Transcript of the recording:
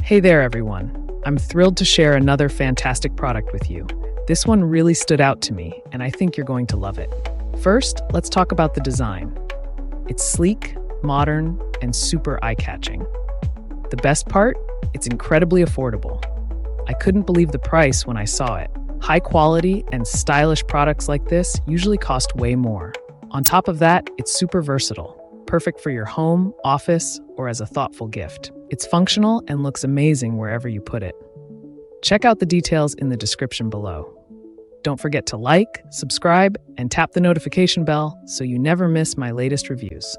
Hey there, everyone. I'm thrilled to share another fantastic product with you. This one really stood out to me, and I think you're going to love it. First, let's talk about the design. It's sleek, modern, and super eye-catching. The best part? It's incredibly affordable. I couldn't believe the price when I saw it. High quality and stylish products like this usually cost way more. On top of that, it's super versatile, perfect for your home, office, or as a thoughtful gift. It's functional and looks amazing wherever you put it. Check out the details in the description below. Don't forget to like, subscribe, and tap the notification bell so you never miss my latest reviews.